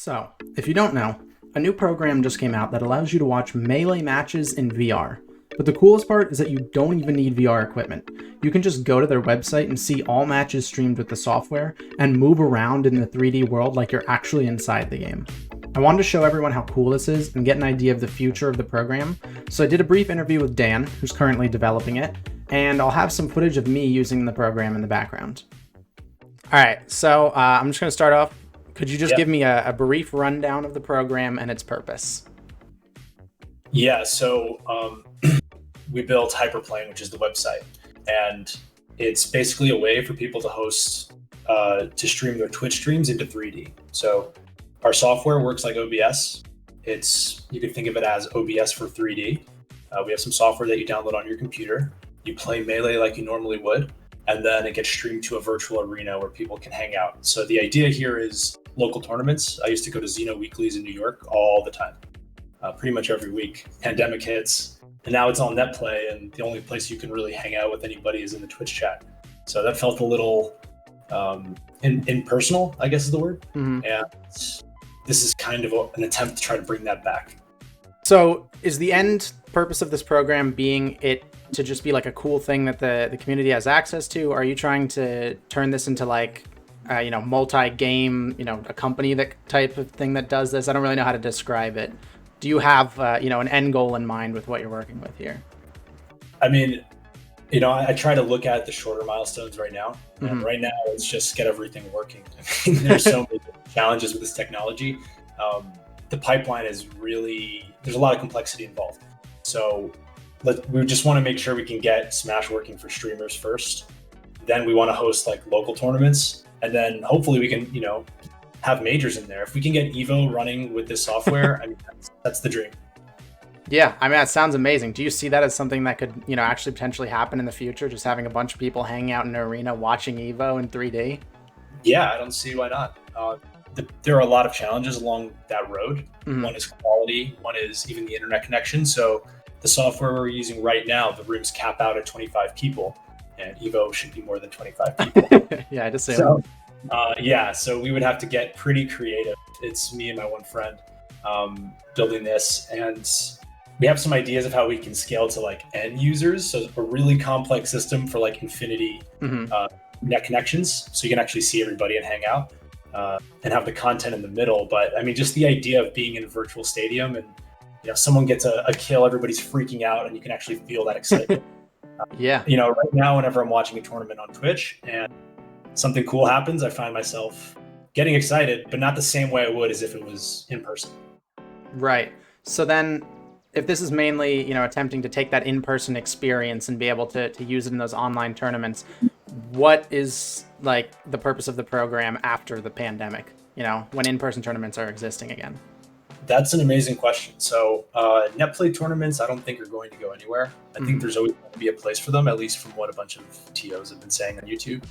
So, if you don't know, a new program just came out that allows you to watch Melee matches in VR. But the coolest part is that you don't even need VR equipment. You can just go to their website and see all matches streamed with the software and move around in the 3D world like you're actually inside the game. I wanted to show everyone how cool this is and get an idea of the future of the program, so I did a brief interview with Dan, who's currently developing it, and I'll have some footage of me using the program in the background. Alright, so I'm just going to start off. Could you just give me a brief rundown of the program and its purpose? Yeah, so we built HyperPlane, which is the website, and it's basically a way for people to host, to stream their Twitch streams into 3D. So our software works like OBS. You can think of it as OBS for 3D. We have some software that you download on your computer. You play Melee like you normally would, and then it gets streamed to a virtual arena where people can hang out. So the idea here is local tournaments. I used to go to Xeno Weeklies in New York all the time, pretty much every week. Pandemic hits, and now it's on NetPlay, and the only place you can really hang out with anybody is in the Twitch chat. So that felt a little impersonal, I guess is the word. Mm-hmm. And this is kind of an attempt to try to bring that back. So is the end purpose of this program being it to just be like a cool thing that the community has access to? Or are you trying to turn this into like, multi-game, a company that type of thing that does this? I don't really know how to describe it. Do you have, an end goal in mind with what you're working with here? I mean, I try to look at the shorter milestones right now. Mm-hmm. And right now it's just get everything working. I mean, there's so many challenges with this technology. The pipeline is there's a lot of complexity involved. So we just want to make sure we can get Smash working for streamers first. Then we want to host like local tournaments. And then hopefully we can, have majors in there. If we can get Evo running with this software, I mean, that's the dream. Yeah, I mean, that sounds amazing. Do you see that as something that could, actually potentially happen in the future? Just having a bunch of people hanging out in an arena watching Evo in 3D? Yeah, I don't see why not. There are a lot of challenges along that road. Mm-hmm. One is quality. One is even the internet connection. So the software we're using right now, the rooms cap out at 25 people. And Evo should be more than 25 people. Yeah, I just say so. So we would have to get pretty creative. It's me and my one friend building this, and we have some ideas of how we can scale to like end users. So a really complex system for like infinity net connections, so you can actually see everybody and hang out and have the content in the middle. But I mean, just the idea of being in a virtual stadium and someone gets a kill, everybody's freaking out, and you can actually feel that excitement. Yeah. Right now, whenever I'm watching a tournament on Twitch and something cool happens, I find myself getting excited, but not the same way I would as if it was in person. Right. So then if this is mainly, attempting to take that in-person experience and be able to use it in those online tournaments, what is like the purpose of the program after the pandemic, when in-person tournaments are existing again? That's an amazing question. So NetPlay tournaments, I don't think are going to go anywhere. I think there's always going to be a place for them, at least from what a bunch of TOs have been saying on YouTube.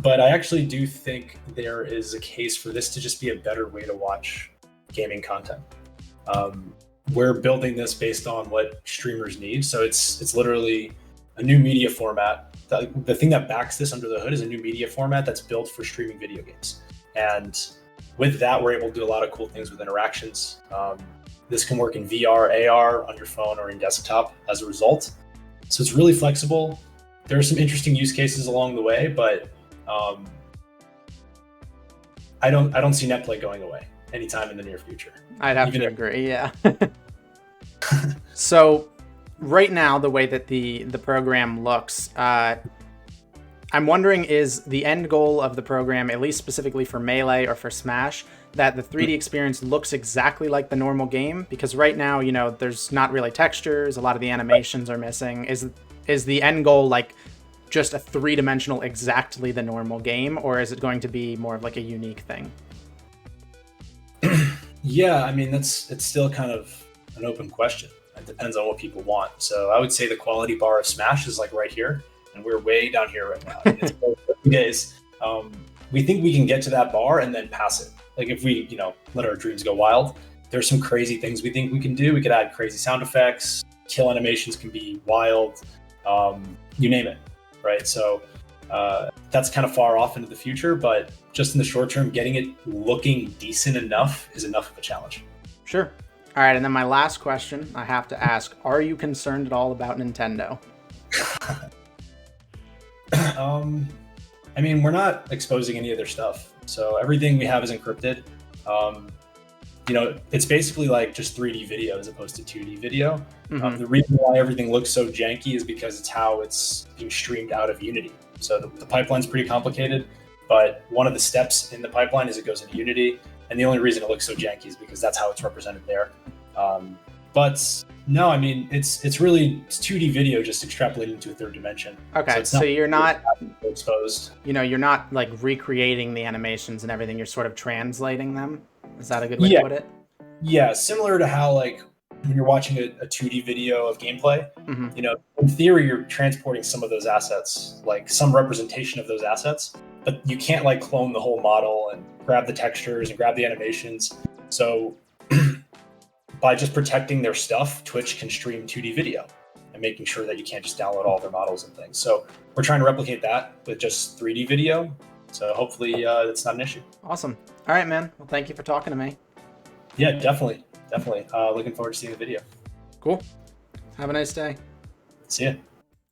But I actually do think there is a case for this to just be a better way to watch gaming content. We're building this based on what streamers need. So it's literally a new media format. The thing that backs this under the hood is a new media format that's built for streaming video games. And with that, we're able to do a lot of cool things with interactions. This can work in VR, AR, on your phone, or in desktop as a result. So it's really flexible. There are some interesting use cases along the way, but I don't see NetPlay going away anytime in the near future. I'd have to agree, yeah. So right now, the way that the program looks, I'm wondering, is the end goal of the program, at least specifically for Melee or for Smash, that the 3D experience looks exactly like the normal game? Because right now, there's not really textures, a lot of the animations are missing. Is the end goal like just a three-dimensional, exactly the normal game, or is it going to be more of like a unique thing? Yeah, I mean, it's still kind of an open question. It depends on what people want. So I would say the quality bar of Smash is like right here, and we're way down here right now. It's days. We think we can get to that bar and then pass it. Like if we, let our dreams go wild, there's some crazy things we think we can do. We could add crazy sound effects, kill animations can be wild, you name it, right? So That's kind of far off into the future, but just in the short term, getting it looking decent enough is enough of a challenge. Sure. All right, and then my last question I have to ask, are you concerned at all about Nintendo? I mean, we're not exposing any of their stuff. So everything we have is encrypted. It's basically like just 3D video as opposed to 2D video. Mm-hmm. The reason why everything looks so janky is because it's how it's being streamed out of Unity. So the pipeline's pretty complicated, but one of the steps in the pipeline is it goes into Unity. And the only reason it looks so janky is because that's how it's represented there. But no, I mean, it's 2D video just extrapolated into a third dimension. Okay, so you're not exposed. You're not like recreating the animations and everything. You're sort of translating them. Is that a good way to put it? Yeah, similar to how like when you're watching a 2D video of gameplay, Mm-hmm. In theory, you're transporting some of those assets, like some representation of those assets, but you can't like clone the whole model and grab the textures and grab the animations. So by just protecting their stuff, Twitch can stream 2D video and making sure that you can't just download all their models and things. So we're trying to replicate that with just 3D video. So hopefully that's not an issue. Awesome. All right, man. Well, thank you for talking to me. Yeah, definitely. Looking forward to seeing the video. Cool. Have a nice day. See ya.